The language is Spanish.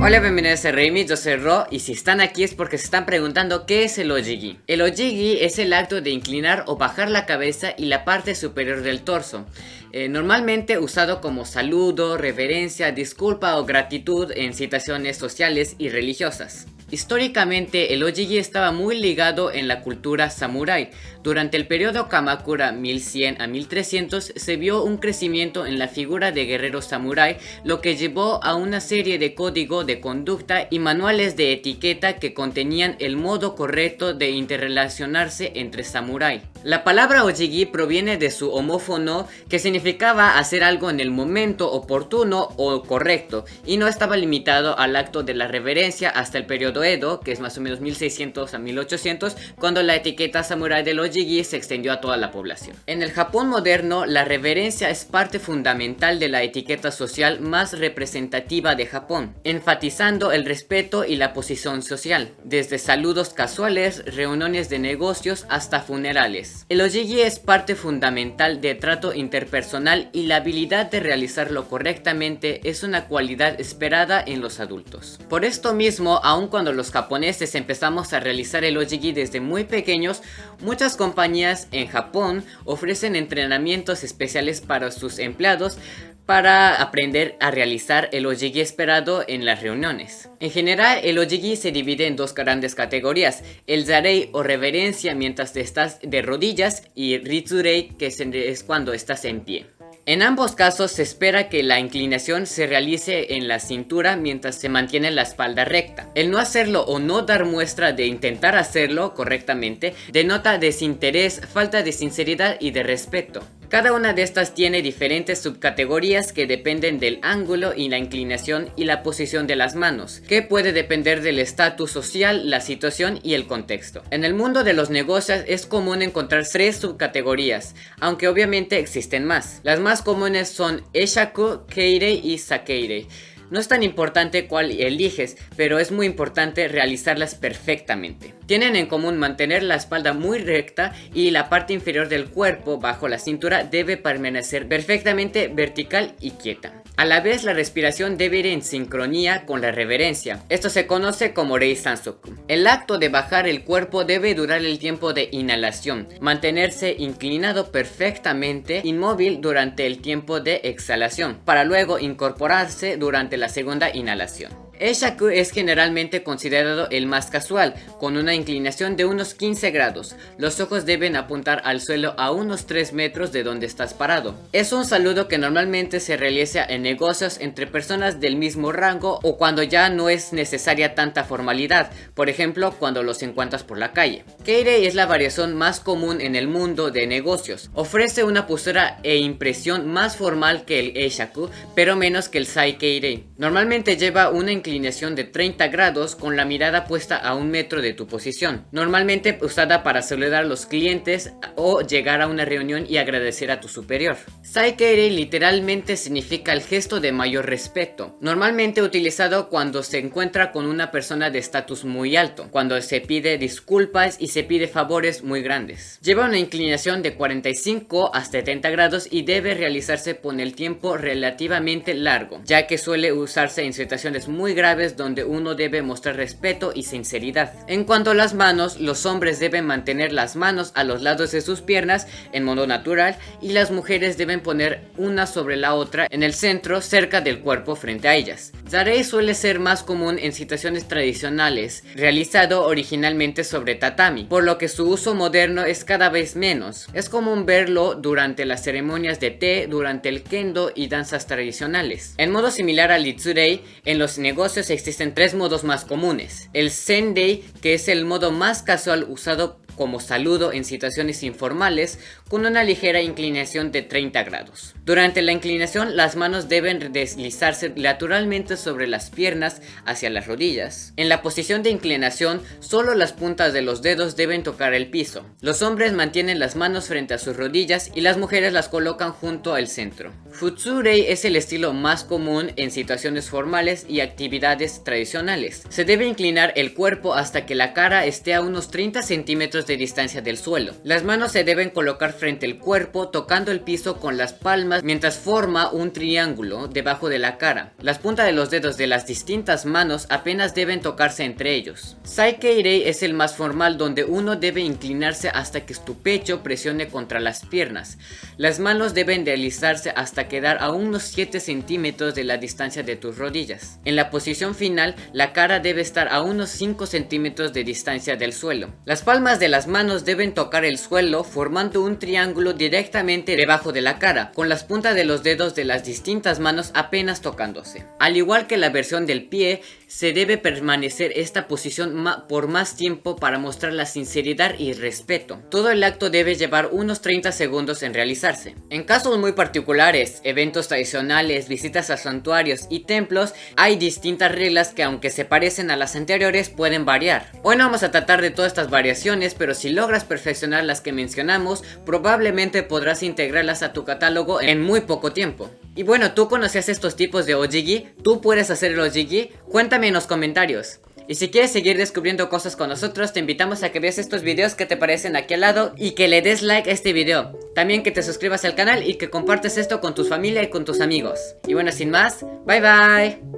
Hola, bienvenidos a Reimi, yo soy Ro, y si están aquí es porque se están preguntando qué es el ojigi. El ojigi es el acto de inclinar o bajar la cabeza y la parte superior del torso. Normalmente usado como saludo, reverencia, disculpa o gratitud en situaciones sociales y religiosas. Históricamente, el ojigi estaba muy ligado en la cultura samurái. Durante el periodo Kamakura 1100 a 1300 se vio un crecimiento en la figura de guerreros samurái, lo que llevó a una serie de códigos de conducta y manuales de etiqueta que contenían el modo correcto de interrelacionarse entre samurái. La palabra ojigi proviene de su homófono, que significaba hacer algo en el momento oportuno o correcto, y no estaba limitado al acto de la reverencia hasta el periodo Edo, que es más o menos 1600 a 1800, cuando la etiqueta samurái del ojigi se extendió a toda la población. En el Japón moderno, la reverencia es parte fundamental de la etiqueta social más representativa de Japón, enfatizando el respeto y la posición social, desde saludos casuales, reuniones de negocios hasta funerales. El ojigi es parte fundamental de trato interpersonal y la habilidad de realizarlo correctamente es una cualidad esperada en los adultos. Por esto mismo, aun cuando los japoneses empezamos a realizar el ojigi desde muy pequeños, muchas compañías en Japón ofrecen entrenamientos especiales para sus empleados para aprender a realizar el ojigi esperado en las reuniones. En general, el ojigi se divide en dos grandes categorías: el zarei o reverencia mientras estás de rodillas, y ritsurei, que es cuando estás en pie. En ambos casos se espera que la inclinación se realice en la cintura mientras se mantiene la espalda recta. El no hacerlo o no dar muestra de intentar hacerlo correctamente denota desinterés, falta de sinceridad y de respeto. Cada una de estas tiene diferentes subcategorías que dependen del ángulo y la inclinación y la posición de las manos, que puede depender del estatus social, la situación y el contexto. En el mundo de los negocios es común encontrar 3 subcategorías, aunque obviamente existen más. Las más comunes son Eishaku, Keirei y Sakeirei. No es tan importante cuál eliges, pero es muy importante realizarlas perfectamente. Tienen en común mantener la espalda muy recta y la parte inferior del cuerpo bajo la cintura debe permanecer perfectamente vertical y quieta. A la vez, la respiración debe ir en sincronía con la reverencia. Esto se conoce como Rei Sansoku. El acto de bajar el cuerpo debe durar el tiempo de inhalación, mantenerse inclinado perfectamente inmóvil durante el tiempo de exhalación, para luego incorporarse durante la segunda inhalación. Eishaku es generalmente considerado el más casual, con una inclinación de unos 15 grados. Los ojos deben apuntar al suelo a unos 3 metros de donde estás parado. Es un saludo que normalmente se realiza en negocios entre personas del mismo rango o cuando ya no es necesaria tanta formalidad, por ejemplo cuando los encuentras por la calle. Keirei es la variación más común en el mundo de negocios. Ofrece una postura e impresión más formal que el Eishaku, pero menos que el Saikeirei. Normalmente lleva una inclinación de 30 grados con la mirada puesta a 1 metro de tu posición, normalmente usada para saludar a los clientes o llegar a una reunión y agradecer a tu superior. Saikeirei literalmente significa el gesto de mayor respeto, normalmente utilizado cuando se encuentra con una persona de estatus muy alto, cuando se pide disculpas y se pide favores muy grandes. Lleva una inclinación de 45 a 70 grados y debe realizarse con el tiempo relativamente largo, ya que suele usarse en situaciones muy graves donde uno debe mostrar respeto y sinceridad. En cuanto a las manos, los hombres deben mantener las manos a los lados de sus piernas en modo natural y las mujeres deben poner una sobre la otra en el centro cerca del cuerpo frente a ellas. Zarei suele ser más común en situaciones tradicionales, realizado originalmente sobre tatami, por lo que su uso moderno es cada vez menos. Es común verlo durante las ceremonias de té, durante el kendo y danzas tradicionales. En modo similar al ritsurei, en los negocios existen 3 modos más comunes. El sendei, que es el modo más casual usado como saludo en situaciones informales, con una ligera inclinación de 30 grados. Durante la inclinación, las manos deben deslizarse lateralmente sobre las piernas hacia las rodillas. En la posición de inclinación, solo las puntas de los dedos deben tocar el piso. Los hombres mantienen las manos frente a sus rodillas y las mujeres las colocan junto al centro. Futsurei es el estilo más común en situaciones formales y actividades tradicionales. Se debe inclinar el cuerpo hasta que la cara esté a unos 30 centímetros de distancia del suelo. Las manos se deben colocar frente al cuerpo, tocando el piso con las palmas mientras forma un triángulo debajo de la cara. Las puntas de los dedos de las distintas manos apenas deben tocarse entre ellos. Saikeirei es el más formal, donde uno debe inclinarse hasta que tu pecho presione contra las piernas. Las manos deben deslizarse hasta quedar a unos 7 centímetros de la distancia de tus rodillas. En la posición final, la cara debe estar a unos 5 centímetros de distancia del suelo. Las palmas de las manos deben tocar el suelo formando un triángulo directamente debajo de la cara, con las puntas de los dedos de las distintas manos apenas tocándose. Al igual que la versión del pie, se debe permanecer esta posición por más tiempo para mostrar la sinceridad y respeto. Todo el acto debe llevar unos 30 segundos en realizarse. En casos muy particulares, eventos tradicionales, visitas a santuarios y templos, hay distintas reglas que, aunque se parecen a las anteriores, pueden variar. Hoy no vamos a tratar de todas estas variaciones, pero si logras perfeccionar las que mencionamos, probablemente podrás integrarlas a tu catálogo en muy poco tiempo. Y bueno, ¿tú conocías estos tipos de ojigi? ¿Tú puedes hacer el ojigi? Cuéntame en los comentarios. Y si quieres seguir descubriendo cosas con nosotros, te invitamos a que veas estos videos que te parecen aquí al lado y que le des like a este video. También que te suscribas al canal y que compartas esto con tu familia y con tus amigos. Y bueno, sin más, bye bye.